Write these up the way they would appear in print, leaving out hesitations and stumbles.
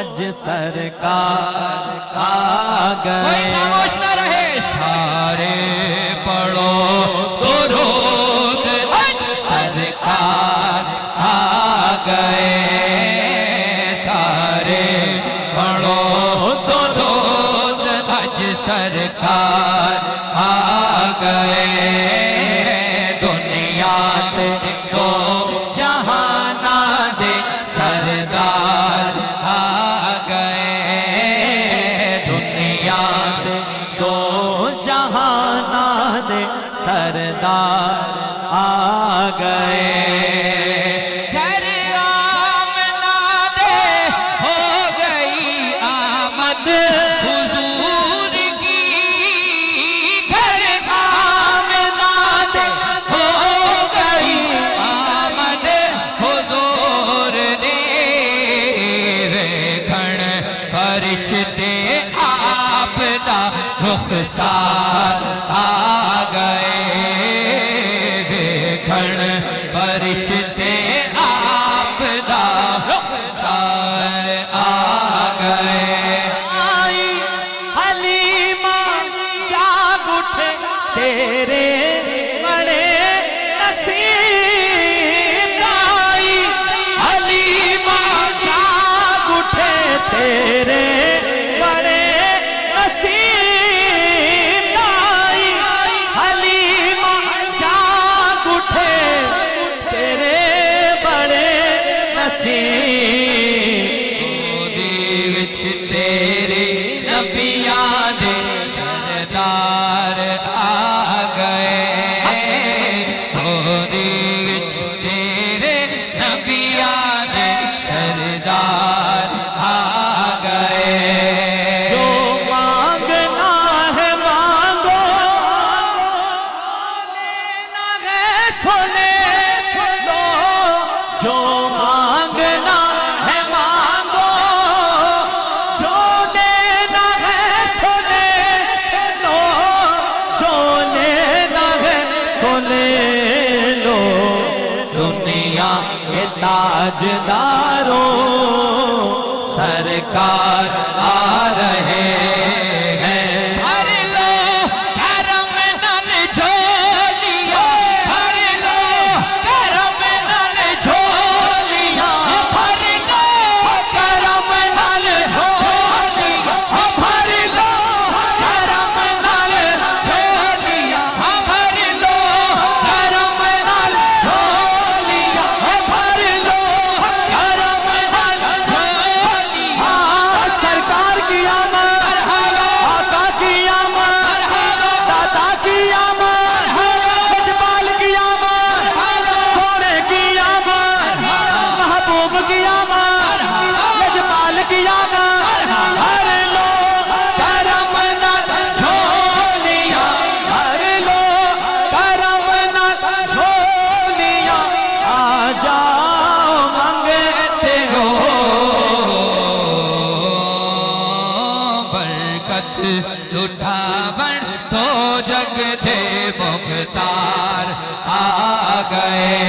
अज सरकार आ गए। खामोश न रहे, सारे पढ़ो दुरूद अज सरकार आ गए। सारे पढ़ो दुरूद अज सरकार आ गए। दुनिया ते दो जहाना दे सरदार आ गए। दुनिया दे दो जहाना दे सरदार आ गए। घर आमना दे हो गई आमद हुजूर की। घर आमना दे हो गई आमद हुजूर ने। वेखण फरिश्ते आपदा रुखसार आ गए। वेखण फरिश्ते आपदा रुखसार आ गए। आई हलीमा जाग उठे तेरे बड़े नसीब। आई हलीमा जाग उठे तेरे बड़े नसीब। आई हलीमा जाग उठे तेरे बड़े नसीब। गोदी विच तेरे नबियां दे सरदार आ गए। गोदी विच तेरे नबियां दे सरदार आ गए। जो मांगना है मांगो, लेना है सोने लो। जो मांगना है मांगो, जो लेना है सोने लो। जो लेना है सोने लो। दुनिया के ताजदारों सरकार आ रहे हैं। भर लो करम नल झोलिया। भर लो करम नल झोलिया। भर लो करम नल झोलिया। भर लो करम नल झोलिया। भर लो करम नल झोलिया। भर लो करम नल झोलिया। सरकार की आमद, आका की आमद, दादा की आमद, लजपाल की आमद, सोने की आमद, महबूब की आमद, लजपाल की आमद। हर लो करम नल झोलिया। हर लो करम नल झोलिया। आ जाओ मंगते हो बरकत लुटावन तो जग दे मुख्तार आ गए।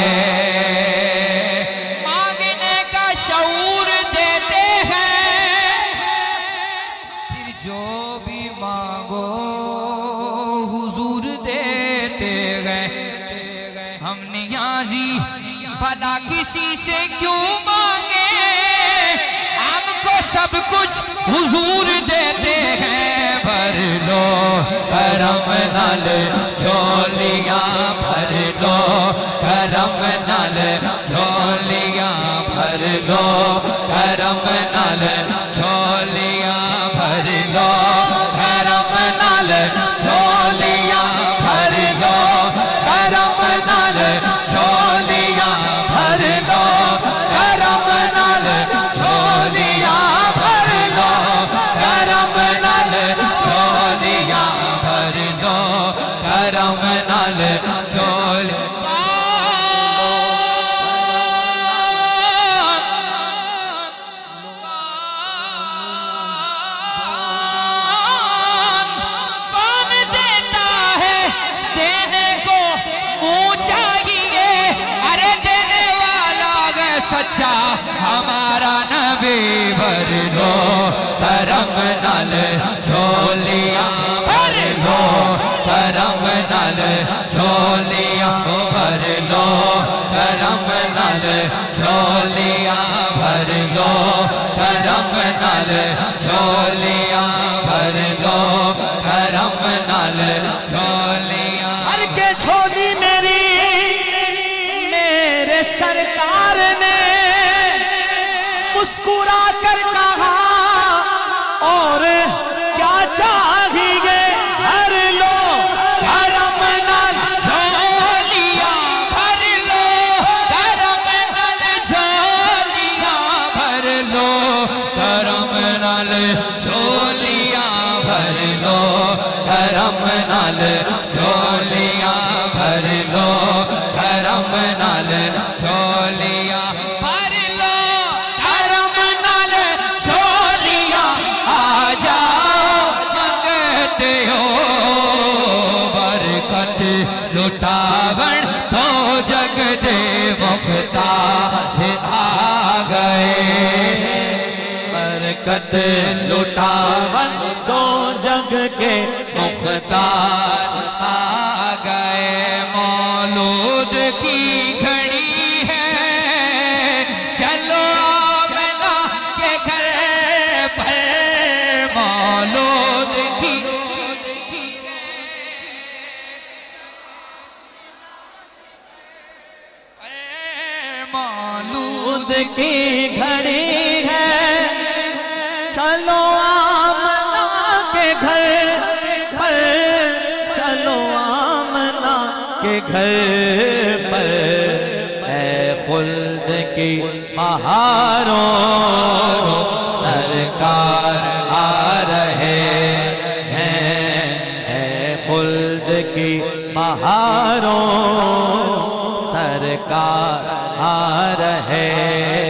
मांगने का शऊर देते हैं, फिर जो भी मांगो हुजूर देते गए। हम नियाजी भला किसी से क्यों मांगे, हमको सब कुछ हुजूर देते हैं। भर लो करम नल झोलियां। भर लो करम नल झोलियां। भर लो करम नल झोलियां। भर लो करम नल झोलियां। भर लो करम नल झोलियां। भर लो करम नल झोलियां। भर लो करम नल झोलियां। भर लो करम नल झोलियां। सच्चा हमारा नबी भर लो करम नल झोलियां भर लो करम नल झोलियां भर लो करम नल झोलियां भर लो करम नल झोलियां भर लो करम नल झोलियां भर के झोली मेरी मेरे सरकार ने मुस्कुरा कर कहा और क्या चाहिए भर लो करम नल झोलियां भर लो करम नल झोलियां भर लो करम नल झोलियां भर लो करम नल झोलियां भर लो करम नल झोलियां भर लो करम नल झोलियां आ जाओ मंगते हो बरकत लुटावन तो जग दे मुख्तार आ गए बरकत लुटावन दो जग के मुख्तार आ गए मौलूद की घड़ी है चलो आमना के घर पर मौलूद की मौलूद दूध की घड़ी है चलो आमना के घर पर चलो आमना के घर पर है खुल्द की बहारों सरकार आ रहे हैं है खुल्द की बहारों सरकार आ रहे